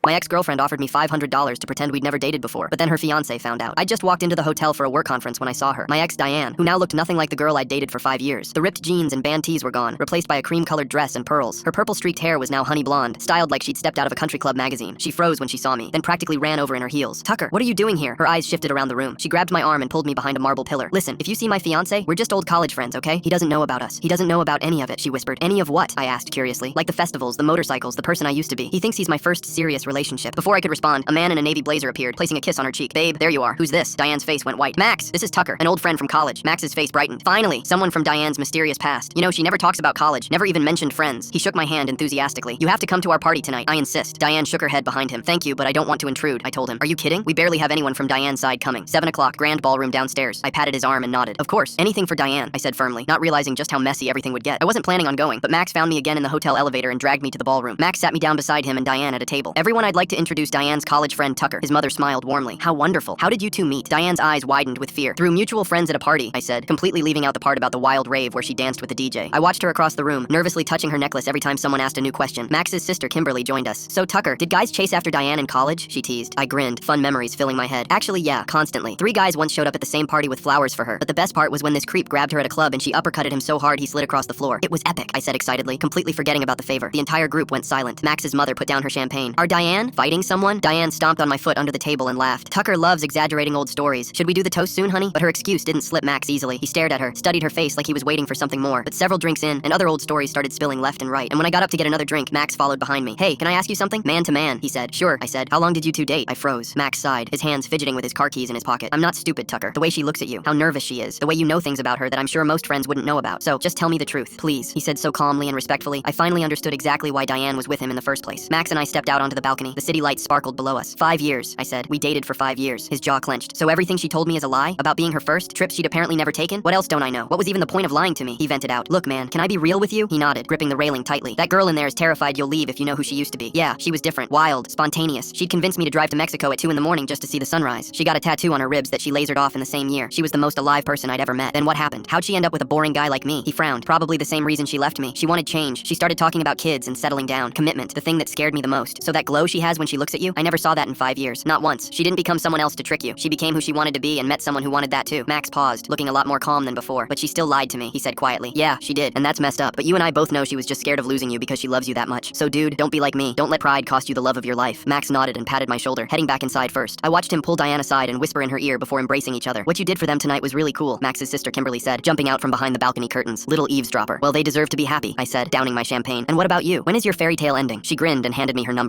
My ex-girlfriend offered me $500 to pretend we'd never dated before, but then her fiancé found out. I just walked into the hotel for a work conference when I saw her. My ex Diane, who now looked nothing like the girl I'd dated for 5 years. The ripped jeans and band tees were gone, replaced by a cream-colored dress and pearls. Her purple-streaked hair was now honey blonde, styled like she'd stepped out of a country club magazine. She froze when she saw me, then practically ran over in her heels. "Tucker, what are you doing here?" Her eyes shifted around the room. She grabbed my arm and pulled me behind a marble pillar. "Listen, if you see my fiancé, we're just old college friends, okay? He doesn't know about us. He doesn't know about any of it," she whispered. "Any of what?" I asked curiously. "Like the festivals, the motorcycles, the person I used to be. He thinks he's my first serious relationship." Before I could respond, a man in a navy blazer appeared, placing a kiss on her cheek. "Babe, there you are. Who's this?" Diane's face went white. "Max, this is Tucker, an old friend from college." Max's face brightened. Finally, someone from Diane's mysterious past. "You know, she never talks about college, never even mentioned friends." He shook my hand enthusiastically. "You have to come to our party tonight. I insist." Diane shook her head behind him. "Thank you, but I don't want to intrude," I told him. "Are you kidding? We barely have anyone from Diane's side coming." 7 o'clock, grand ballroom downstairs. I patted his arm and nodded. "Of course, anything for Diane," I said firmly, not realizing just how messy everything would get. I wasn't planning on going, but Max found me again in the hotel elevator and dragged me to the ballroom. Max sat me down beside him and Diane at a table. "Everyone, I'd like to introduce Diane's college friend Tucker." His mother smiled warmly. "How wonderful. How did you two meet?" Diane's eyes widened with fear. "Through mutual friends at a party," I said, completely leaving out the part about the wild rave where she danced with the DJ. I watched her across the room, nervously touching her necklace every time someone asked a new question. Max's sister Kimberly joined us. "So Tucker, did guys chase after Diane in college?" she teased. I grinned, fun memories filling my head. "Actually, yeah, constantly. 3 guys once showed up at the same party with flowers for her, but the best part was when this creep grabbed her at a club and she uppercutted him so hard he slid across the floor. It was epic," I said excitedly, completely forgetting about the favor. The entire group went silent. Max's mother put down her champagne. "Are Diane fighting someone?" Diane stomped on my foot under the table and laughed. "Tucker loves exaggerating old stories. Should we do the toast soon, honey?" But her excuse didn't slip Max easily. He stared at her, studied her face like he was waiting for something more. But several drinks in, and other old stories started spilling left and right. And when I got up to get another drink, Max followed behind me. "Hey, can I ask you something?" "Man to man," he said. "Sure," I said. "How long did you two date?" I froze. Max sighed, his hands fidgeting with his car keys in his pocket. "I'm not stupid, Tucker. The way she looks at you, how nervous she is, the way you know things about her that I'm sure most friends wouldn't know about. So just tell me the truth, please," he said so calmly and respectfully. I finally understood exactly why Diane was with him in the first place. Max and I stepped out onto the balcony. The city lights sparkled below us. 5 years, I said. "We dated for 5 years. His jaw clenched. "So everything she told me is a lie? About being her first? Trips she'd apparently never taken? What else don't I know? What was even the point of lying to me?" He vented out. "Look, man, can I be real with you?" He nodded, gripping the railing tightly. "That girl in there is terrified you'll leave if you know who she used to be. Yeah, she was different, wild, spontaneous. She'd convinced me to drive to Mexico at 2 in the morning just to see the sunrise. She got a tattoo on her ribs that she lasered off in the same year. She was the most alive person I'd ever met. Then what happened? How'd she end up with a boring guy like me?" He frowned. "Probably the same reason she left me. She wanted change. She started talking about kids and settling down. Commitment, the thing that scared me the most. So that glow she has when she looks at you, I never saw that in 5 years. Not once. She didn't become someone else to trick you. She became who she wanted to be and met someone who wanted that too." Max paused, looking a lot more calm than before. "But she still lied to me," he said quietly. "Yeah, she did, and that's messed up. But you and I both know she was just scared of losing you because she loves you that much. So dude, don't be like me. Don't let pride cost you the love of your life." Max nodded and patted my shoulder, heading back inside first. I watched him pull Diane aside and whisper in her ear before embracing each other. "What you did for them tonight was really cool," Max's sister Kimberly said, jumping out from behind the balcony curtains. "Little eavesdropper." "Well, they deserve to be happy," I said, downing my champagne. "And what about you? When is your fairy tale ending?" She grinned and handed me her number.